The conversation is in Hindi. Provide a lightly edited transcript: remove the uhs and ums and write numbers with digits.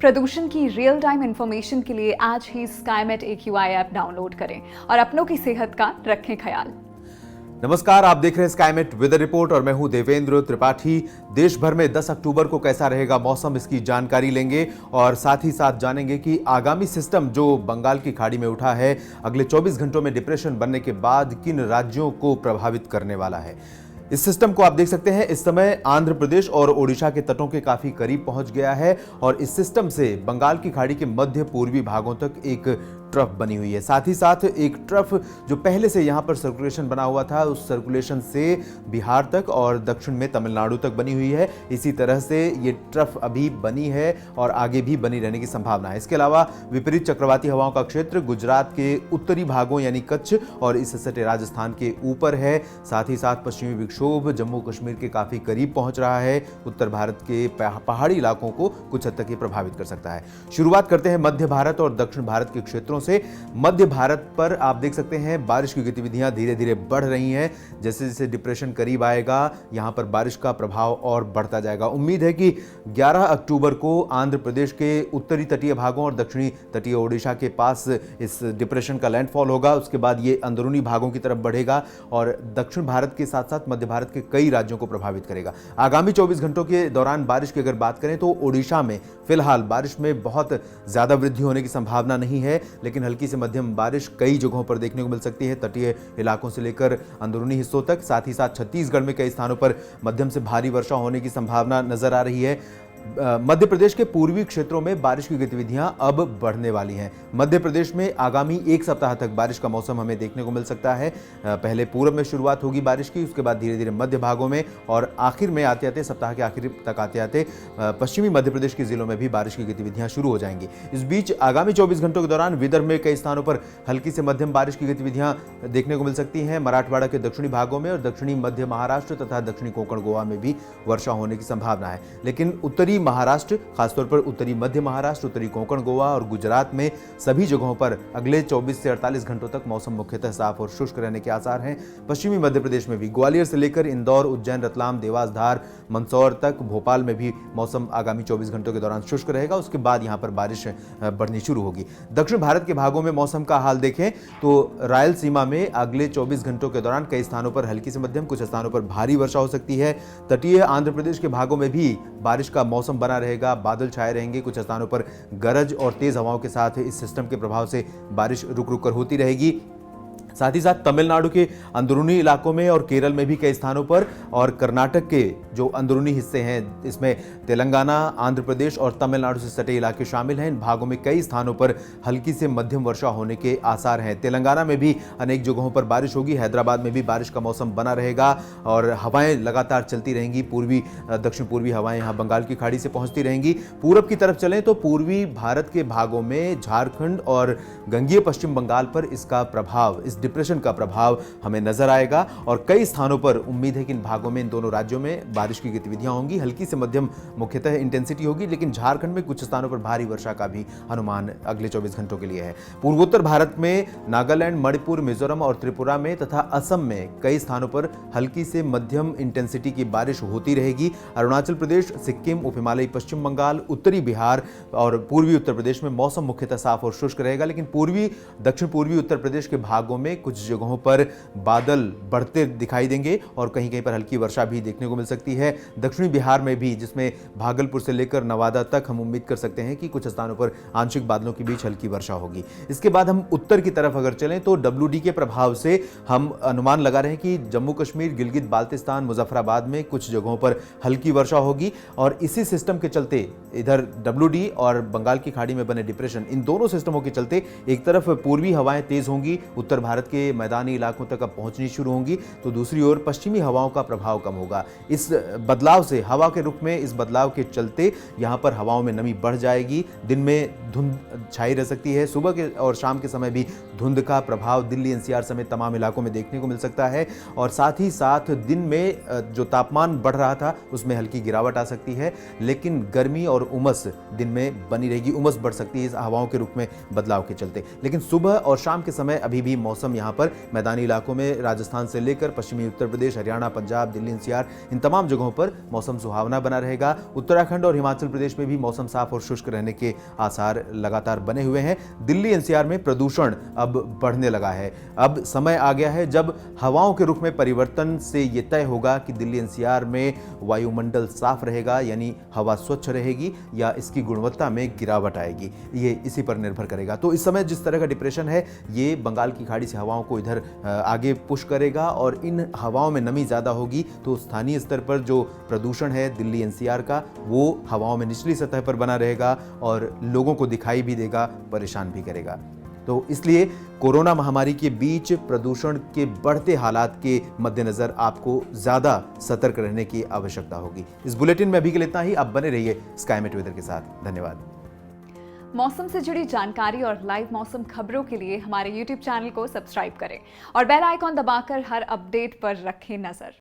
प्रदूषण की रियल टाइम इंफॉर्मेशन के लिए आज ही स्काईमेट AQI ऐप डाउनलोड करें और अपनों की सेहत का रखें ख्याल। नमस्कार, आप देख रहे हैं स्काईमेट वेदर रिपोर्ट और मैं हूं देवेंद्र त्रिपाठी। देश भर में 10 अक्टूबर को कैसा रहेगा मौसम, इसकी जानकारी लेंगे और साथ ही साथ जानेंगे कि आगामी सिस्टम जो बंगाल की खाड़ी में उठा है अगले 24 घंटों में डिप्रेशन बनने के बाद किन राज्यों को प्रभावित करने वाला है। इस सिस्टम को आप देख सकते हैं इस समय आंध्र प्रदेश और ओडिशा के तटों के काफी करीब पहुंच गया है और इस सिस्टम से बंगाल की खाड़ी के मध्य पूर्वी भागों तक एक ट्रफ बनी हुई है। साथ ही साथ एक ट्रफ जो पहले से यहां पर सर्कुलेशन बना हुआ था, उस सर्कुलेशन से बिहार तक और दक्षिण में तमिलनाडु तक बनी हुई है। इसी तरह से ये ट्रफ अभी बनी है और आगे भी बनी रहने की संभावना है। इसके अलावा विपरीत चक्रवाती हवाओं का क्षेत्र गुजरात के उत्तरी भागों यानी कच्छ और इससे सटे राजस्थान के ऊपर है। साथ ही साथ पश्चिमी विक्षोभ जम्मू कश्मीर के काफी करीब पहुंच रहा है। उत्तर भारत के पहाड़ी इलाकों को कुछ हद तक ये प्रभावित कर सकता है। शुरुआत करते हैं मध्य भारत और दक्षिण भारत के क्षेत्रों से। मध्य भारत पर आप देख सकते हैं बारिश की गतिविधियां धीरे धीरे बढ़ रही हैं। जैसे जैसे डिप्रेशन करीब आएगा यहां पर बारिश का प्रभाव और बढ़ता जाएगा। उम्मीद है कि 11 अक्टूबर को आंध्र प्रदेश के उत्तरी तटीय भागों और दक्षिणी तटीय ओडिशा के पास इस डिप्रेशन का लैंडफॉल होगा। उसके बाद ये अंदरूनी भागों की तरफ बढ़ेगा और दक्षिण भारत के साथ साथ मध्य भारत के कई राज्यों को प्रभावित करेगा। आगामी 24 घंटों के दौरान बारिश की अगर बात करें तो ओडिशा में फिलहाल बारिश में बहुत ज्यादा वृद्धि होने की संभावना नहीं है, लेकिन हल्की से मध्यम बारिश कई जगहों पर देखने को मिल सकती है, तटीय इलाकों से लेकर अंदरूनी हिस्सों तक। साथ ही साथ छत्तीसगढ़ में कई स्थानों पर मध्यम से भारी वर्षा होने की संभावना नजर आ रही है। मध्य प्रदेश के पूर्वी क्षेत्रों में बारिश की गतिविधियां अब बढ़ने वाली हैं। मध्य प्रदेश में आगामी एक सप्ताह तक बारिश का मौसम हमें देखने को मिल सकता है। पहले पूर्व में शुरुआत होगी बारिश की, उसके बाद धीरे धीरे मध्य भागों में और आखिर में आते आते सप्ताह के आखिर तक आते आते पश्चिमी मध्य प्रदेश के जिलों में भी बारिश की गतिविधियां शुरू हो जाएंगी। इस बीच आगामी 24 घंटों के दौरान विदर्भ में कई स्थानों पर हल्की से मध्यम बारिश की गतिविधियां देखने को मिल सकती हैं। मराठवाड़ा के दक्षिणी भागों में और दक्षिणी मध्य महाराष्ट्र तथा दक्षिणी कोंकण गोवा में भी वर्षा होने की संभावना है। लेकिन उत्तरी महाराष्ट्र, खासतौर पर उत्तरी मध्य महाराष्ट्र, उत्तरी कोंकण गोवा और गुजरात में सभी जगहों पर अगले 24 से 48 घंटों तक मौसम मुख्यतः साफ और शुष्क रहने के आसार हैं। पश्चिमी मध्य प्रदेश में भी ग्वालियर से लेकर इंदौर, उज्जैन, रतलाम, देवास, धार, मंदसौर तक, भोपाल में भी मौसम आगामी 24 घंटों के दौरान शुष्क रहेगा। उसके बाद यहां पर बारिश बढ़नी शुरू होगी। दक्षिण भारत के भागों में मौसम का हाल देखें तो रायलसीमा में अगले 24 घंटों के दौरान कई स्थानों पर हल्की से मध्यम, कुछ स्थानों पर भारी वर्षा हो सकती है। तटीय आंध्र प्रदेश के भागों में भी बारिश का मौसम बना रहेगा, बादल छाए रहेंगे। कुछ स्थानों पर गरज और तेज हवाओं के साथ इस सिस्टम के प्रभाव से बारिश रुक रुक कर होती रहेगी। साथ ही साथ तमिलनाडु के अंदरूनी इलाकों में और केरल में भी कई स्थानों पर और कर्नाटक के जो अंदरूनी हिस्से हैं, इसमें तेलंगाना, आंध्र प्रदेश और तमिलनाडु से सटे इलाके शामिल हैं। इन भागों में कई स्थानों पर हल्की से मध्यम वर्षा होने के आसार हैं। तेलंगाना में भी अनेक जगहों पर बारिश होगी। हैदराबाद में भी बारिश का मौसम बना रहेगा और हवाएं लगातार चलती रहेंगी। पूर्वी दक्षिण पूर्वी हवाएं यहाँ बंगाल की खाड़ी से पहुंचती रहेंगी। पूरब की तरफ चलें तो पूर्वी भारत के भागों में झारखंड और गंगीय पश्चिम बंगाल पर इसका प्रभाव, इस डिप्रेशन का प्रभाव हमें नजर आएगा और कई स्थानों पर उम्मीद है कि इन भागों में, इन दोनों राज्यों में बारिश की गतिविधियां होंगी। हल्की से मध्यम मुख्यतः इंटेंसिटी होगी, लेकिन झारखंड में कुछ स्थानों पर भारी वर्षा का भी अनुमान अगले 24 घंटों के लिए है। पूर्वोत्तर भारत में नागालैंड, मणिपुर, मिजोरम और त्रिपुरा में तथा असम में कई स्थानों पर हल्की से मध्यम इंटेंसिटी की बारिश होती रहेगी। अरुणाचल प्रदेश, सिक्किम, उप हिमालयी पश्चिम बंगाल, उत्तरी बिहार और पूर्वी उत्तर प्रदेश में मौसम मुख्यतः साफ और शुष्क रहेगा, लेकिन पूर्वी दक्षिण पूर्वी उत्तर प्रदेश के भागों में कुछ जगहों पर बादल बढ़ते दिखाई देंगे और कहीं कहीं पर हल्की वर्षा भी देखने को मिल सकती है। दक्षिणी बिहार में भी, जिसमें भागलपुर से लेकर नवादा तक, हम उम्मीद कर सकते हैं कि कुछ स्थानों पर आंशिक बादलों के बीच हल्की वर्षा होगी। इसके बाद हम उत्तर की तरफ अगर चलें तो WD के प्रभाव से हम अनुमान लगा रहे हैं कि जम्मू कश्मीर, गिलगित बाल्तिस्तान, मुजफ्फराबाद में कुछ जगहों पर हल्की वर्षा होगी और इसी सिस्टम के चलते इधर WD और बंगाल की खाड़ी में बने डिप्रेशन, इन दोनों सिस्टमों के चलते एक तरफ पूर्वी हवाएं तेज होंगी, उत्तर भारत के मैदानी इलाकों तक अब पहुंचनी शुरू होंगी, तो दूसरी ओर पश्चिमी हवाओं का प्रभाव कम होगा। इस बदलाव से, हवा के रुख में इस बदलाव के चलते यहां पर हवाओं में नमी बढ़ जाएगी। दिन में धुंध छाई रह सकती है। सुबह के और शाम के समय भी धुंध का प्रभाव दिल्ली NCR समेत तमाम इलाकों में देखने को मिल सकता है और साथ ही साथ दिन में जो तापमान बढ़ रहा था उसमें हल्की गिरावट आ सकती है, लेकिन गर्मी और उमस दिन में बनी रहेगी। उमस बढ़ सकती है इस हवाओं के रुख में बदलाव के चलते, लेकिन सुबह और शाम के समय अभी भी मौसम मौसम यहाँ पर मैदानी इलाकों में राजस्थान से लेकर पश्चिमी उत्तर प्रदेश, हरियाणा, पंजाब, दिल्ली एनसीआर, इन तमाम जगहों पर मौसम सुहावना बना रहेगा। उत्तराखंड और हिमाचल प्रदेश में भी मौसम साफ और शुष्क रहने के आसार लगातार बने हुए हैं। दिल्ली एनसीआर में प्रदूषण अब बढ़ने लगा है। अब समय आ गया है जब हवाओं के रुख में परिवर्तन से ये तय होगा कि दिल्ली एनसीआर में वायुमंडल साफ रहेगा, यानी हवा स्वच्छ रहेगी, या इसकी गुणवत्ता में गिरावट आएगी। ये इसी पर निर्भर करेगा। तो इस समय जिस तरह का डिप्रेशन है, ये बंगाल की खाड़ी से हवाओं को इधर आगे पुश करेगा और इन हवाओं में नमी ज़्यादा होगी तो स्थानीय स्तर पर जो प्रदूषण है दिल्ली एनसीआर का, वो हवाओं में निचली सतह पर बना रहेगा और लोगों को दिखाई भी देगा, परेशान भी करेगा। तो इसलिए कोरोना महामारी के बीच प्रदूषण के बढ़ते हालात के मद्देनजर आपको ज़्यादा सतर्क रहने की आवश्यकता होगी। इस बुलेटिन में अभी के लिए इतना ही। आप बने रहिए स्काईमेट वेदर के साथ। धन्यवाद। मौसम से जुड़ी जानकारी और लाइव मौसम खबरों के लिए हमारे YouTube चैनल को सब्सक्राइब करें और बेल आइकॉन दबाकर हर अपडेट पर रखें नजर।